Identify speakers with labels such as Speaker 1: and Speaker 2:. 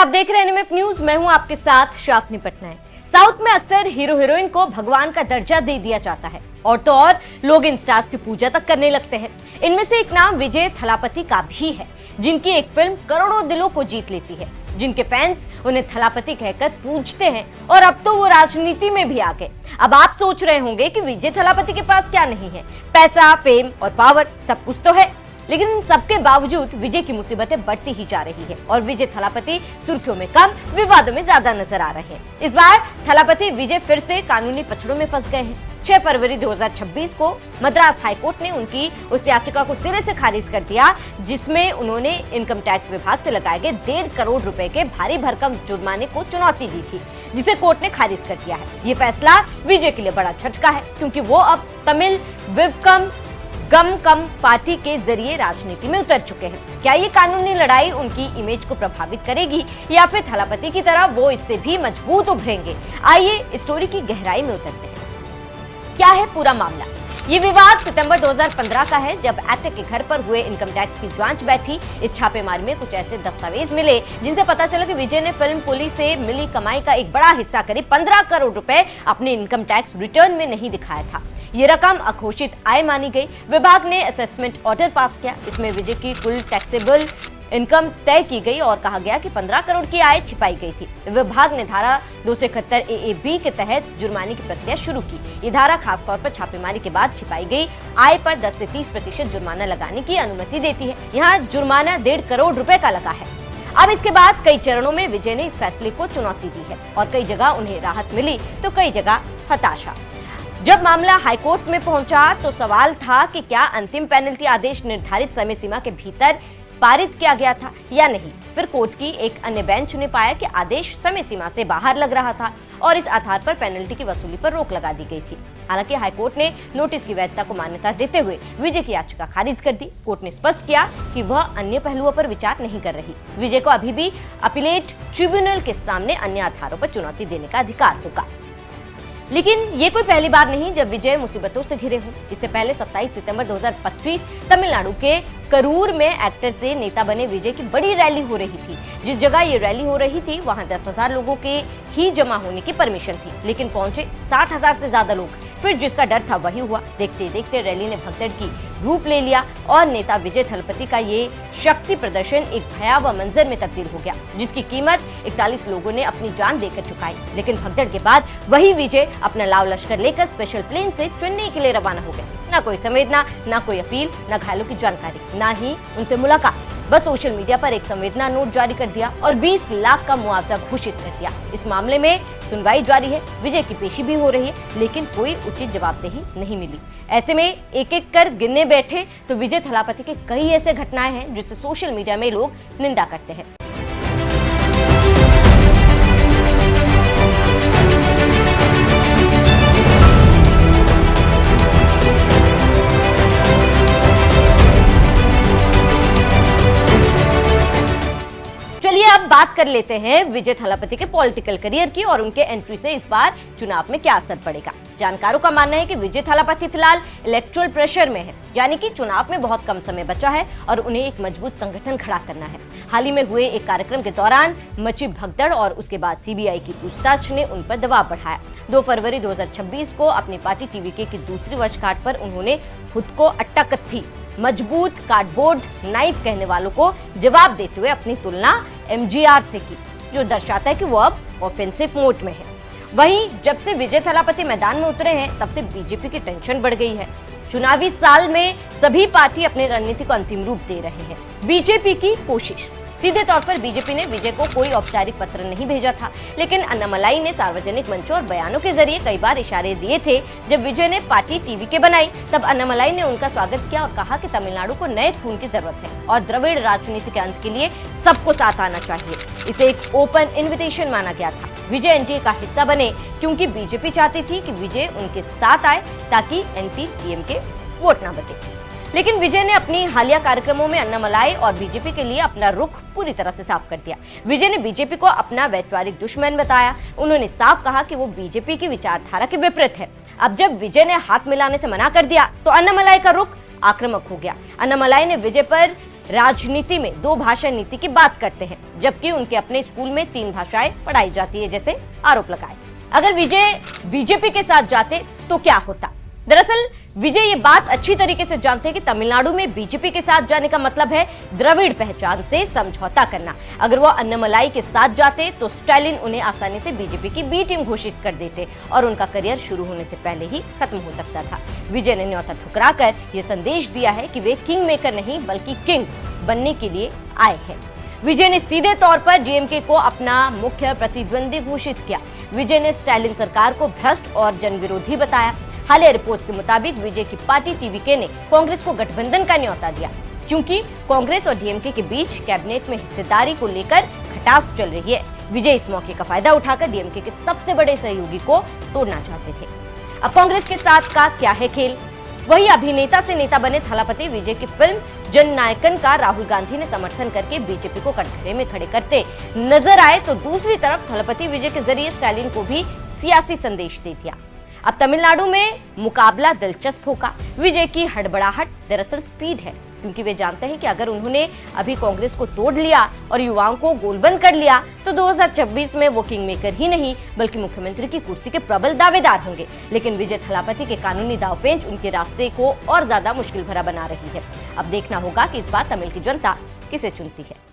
Speaker 1: आप देख रहे हैं एनएमएफ न्यूज। मैं हूं आपके साथ शाफनी पटनायक। साउथ में अक्सर हीरो हीरोइन को भगवान का दर्जा दे दिया जाता है और तो और लोग इन स्टार्स की पूजा तक करने लगते हैं। इनमें से एक नाम विजय थलापति का भी है, जिनकी एक फिल्म करोड़ों दिलों को जीत लेती है, जिनके फैंस उन्हें थलापति कहकर पूजते हैं और अब तो वो राजनीति में भी आ गए। अब आप सोच रहे होंगे कि विजय थलापति के पास क्या नहीं है, पैसा, फेम और पावर सब कुछ तो है, लेकिन इन सबके बावजूद विजय की मुसीबतें बढ़ती ही जा रही है और विजय थलापति सुर्खियों में कम, विवादों में ज्यादा नजर आ रहे हैं। इस बार थलापति विजय फिर से कानूनी पछड़ों में फंस गए हैं। 6 फरवरी 2026 को मद्रास हाईकोर्ट ने उनकी उस याचिका को सिरे से खारिज कर दिया, जिसमें उन्होंने इनकम टैक्स विभाग से लगाए गए 1.5 करोड़ रुपए के भारी भरकम जुर्माने को चुनौती दी थी, जिसे कोर्ट ने खारिज कर दिया है। ये फैसला विजय के लिए बड़ा झटका है, क्योंकि वो अब तमिल विवकम गम कम पार्टी के जरिए राजनीति में उतर चुके हैं। क्या ये कानूनी लड़ाई उनकी इमेज को प्रभावित करेगी या फिर थलापति की तरह वो इससे भी मजबूत उभरेंगे? आइए इस स्टोरी की गहराई में उतरते हैं। क्या है पूरा मामला? ये विवाद सितंबर 2015 का है, जब एक्टर के घर पर हुए इनकम टैक्स की जांच बैठी। इस छापेमारी में कुछ ऐसे दस्तावेज मिले जिनसे पता चला कि विजय ने फिल्म कुली से मिली कमाई का एक बड़ा हिस्सा, करीब 15 करोड़ रुपए, अपने इनकम टैक्स रिटर्न में नहीं दिखाया था। ये रकम अघोषित आय मानी गई। विभाग ने असेसमेंट ऑर्डर पास किया। इसमें विजय की कुल टैक्सेबल इनकम तय की गई और कहा गया कि 15 करोड़ की आय छिपाई गई थी। विभाग ने धारा 271 AAB के तहत जुर्माने की प्रक्रिया शुरू की। ये धारा खासतौर पर छापेमारी के बाद छिपाई गई आय पर 10 से 30% जुर्माना लगाने की अनुमति देती है। यहाँ जुर्माना 1.5 करोड़ रुपए का लगा है। अब इसके बाद कई चरणों में विजय ने इस फैसले को चुनौती दी है और कई जगह उन्हें राहत मिली तो कई जगह हताशा। जब मामला हाईकोर्ट में पहुंचा तो सवाल था कि क्या अंतिम पेनल्टी आदेश निर्धारित समय सीमा के भीतर पारित किया गया था या नहीं। फिर कोर्ट की एक अन्य बेंच ने पाया कि आदेश समय सीमा से बाहर लग रहा था और इस आधार पर पेनल्टी की वसूली पर रोक लगा दी गई थी। हालांकि हाईकोर्ट ने नोटिस की वैधता को मान्यता देते हुए विजय की याचिका खारिज कर दी। कोर्ट ने स्पष्ट किया कि वह अन्य पहलुओं पर विचार नहीं कर रही। विजय को अभी भी अपीलेट ट्रिब्यूनल के सामने अन्य आधारों पर चुनौती देने का अधिकार होगा। लेकिन ये कोई पहली बार नहीं जब विजय मुसीबतों से घिरे हों। इससे पहले 27 सितंबर 2025 तमिलनाडु के करूर में एक्टर से नेता बने विजय की बड़ी रैली हो रही थी। जिस जगह ये रैली हो रही थी वहां 10,000 लोगों के ही जमा होने की परमिशन थी, लेकिन पहुंचे 60,000 से ज्यादा लोग। फिर जिसका डर था वही हुआ। देखते देखते रैली ने भगदड़ की रूप ले लिया और नेता विजय थलापति का ये शक्ति प्रदर्शन एक भयावह मंजर में तब्दील हो गया, जिसकी कीमत 41 लोगों ने अपनी जान देकर चुकाई। लेकिन भगदड़ के बाद वही विजय अपना लाव लश्कर लेकर स्पेशल प्लेन से चेन्नई के लिए रवाना हो गए। ना कोई संवेदना, ना कोई अपील, ना घायलों की जानकारी, ना ही उनसे मुलाकात। बस सोशल मीडिया पर एक संवेदना नोट जारी कर दिया और 20 लाख का मुआवजा घोषित कर दिया। इस मामले में सुनवाई जारी है, विजय की पेशी भी हो रही है, लेकिन कोई उचित जवाबदेही नहीं मिली। ऐसे में एक एक कर गिनने बैठे तो विजय थलापति के कई ऐसे घटनाएं हैं जिससे सोशल मीडिया में लोग निंदा करते हैं। चलिए अब बात कर लेते हैं विजय थलापति के पॉलिटिकल करियर की और उनके एंट्री से इस बार चुनाव में क्या असर पड़ेगा। जानकारों का मानना है कि विजय थलापति फिलहाल इलेक्टोरल प्रेशर में है, यानी कि चुनाव में बहुत कम समय बचा है और उन्हें एक मजबूत संगठन खड़ा करना है। हाल ही में हुए एक कार्यक्रम के दौरान मची भगदड़ और उसके बाद CBI की पूछताछ ने उन पर दबाव बढ़ाया। 2 फरवरी 2026 को अपनी पार्टी TVK की दूसरी वर्षगांठ पर उन्होंने खुद को अट्टाकत्थी मजबूत कार्डबोर्ड नाइफ कहने वालों को जवाब देते हुए अपनी तुलना MGR से की, जो दर्शाता है कि वो अब ऑफेंसिव मोड में है। वहीं जब से विजय थलापति मैदान में उतरे हैं तब से बीजेपी की टेंशन बढ़ गई है। चुनावी साल में सभी पार्टी अपनी रणनीति को अंतिम रूप दे रहे हैं। बीजेपी की कोशिश सीधे तौर पर बीजेपी ने विजय को कोई औपचारिक पत्र नहीं भेजा था, लेकिन अन्नामलाई ने सार्वजनिक मंचों और बयानों के जरिए कई बार इशारे दिए थे। जब विजय ने पार्टी TVK बनाई तब अन्नामलाई ने उनका स्वागत किया और कहा कि तमिलनाडु को नए खून की जरूरत है और द्रविड़ राजनीति के अंत के लिए सबको साथ आना चाहिए। इसे एक ओपन इन्विटेशन माना गया था। विजय NDA का हिस्सा बने क्योंकि बीजेपी चाहती थी कि विजय उनके साथ आए ताकि anti-DMK वोट न बचे। लेकिन विजय ने अपनी हालिया कार्यक्रमों में अन्नामलाई और बीजेपी के लिए अपना रुख पूरी तरह से साफ कर दिया। विजय ने बीजेपी को अपना वैचारिक दुश्मन बताया। उन्होंने साफ कहा कि वो बीजेपी की विचारधारा के विपरीत है। अब जब विजय ने हाथ मिलाने से मना कर दिया तो अन्नामलाई का रुख आक्रामक हो गया। अन्नामलाई ने विजय पर राजनीति में 2 भाषा नीति की बात करते हैं, जबकि उनके अपने स्कूल में 3 भाषाएं पढ़ाई जाती है, जैसे आरोप लगाए। अगर विजय बीजेपी के साथ जाते तो क्या होता? दरअसल विजय ये बात अच्छी तरीके से जानते हैं कि तमिलनाडु में बीजेपी के साथ जाने का मतलब है द्रविड़ पहचान से समझौता करना। अगर वो अन्नामलाई के साथ जाते तो स्टालिन उन्हें आसानी से बीजेपी की बी टीम घोषित कर देते और उनका करियर शुरू होने से पहले ही खत्म हो सकता था। विजय ने न्योता ठुकराकर ये संदेश दिया है कि वे किंग मेकर नहीं बल्कि किंग बनने के लिए आए हैं। विजय ने सीधे तौर पर डीएमके को अपना मुख्य प्रतिद्वंदी घोषित किया। विजय ने स्टालिन सरकार को भ्रष्ट और जनविरोधी बताया। हालिया रिपोर्ट्स के मुताबिक विजय की पार्टी टीवीके ने कांग्रेस को गठबंधन का न्योता दिया, क्योंकि कांग्रेस और डीएमके के बीच कैबिनेट में हिस्सेदारी को लेकर खटास चल रही है। विजय इस मौके का फायदा उठाकर डीएमके के सबसे बड़े सहयोगी को तोड़ना चाहते थे। अब कांग्रेस के साथ का क्या है खेल? वही अभिनेता से नेता बने थलापति विजय की फिल्म जननायकन का राहुल गांधी ने समर्थन करके बीजेपी को कटघरे में खड़े करते नजर आए, तो दूसरी तरफ थलापति विजय के जरिए स्टालिन को भी सियासी संदेश दे दिया। अब तमिलनाडु में मुकाबला दिलचस्प होगा। विजय की हड़बड़ाहट दरअसल स्पीड है, क्योंकि वे जानते हैं कि अगर उन्होंने अभी कांग्रेस को तोड़ लिया और युवाओं को गोलबंद कर लिया तो 2026 में वो किंग मेकर ही नहीं बल्कि मुख्यमंत्री की कुर्सी के प्रबल दावेदार होंगे। लेकिन विजय थलापति के कानूनी दांवपेच उनके रास्ते को और ज्यादा मुश्किल भरा बना रही है। अब देखना होगा कि इस बार तमिल की जनता किसे चुनती है।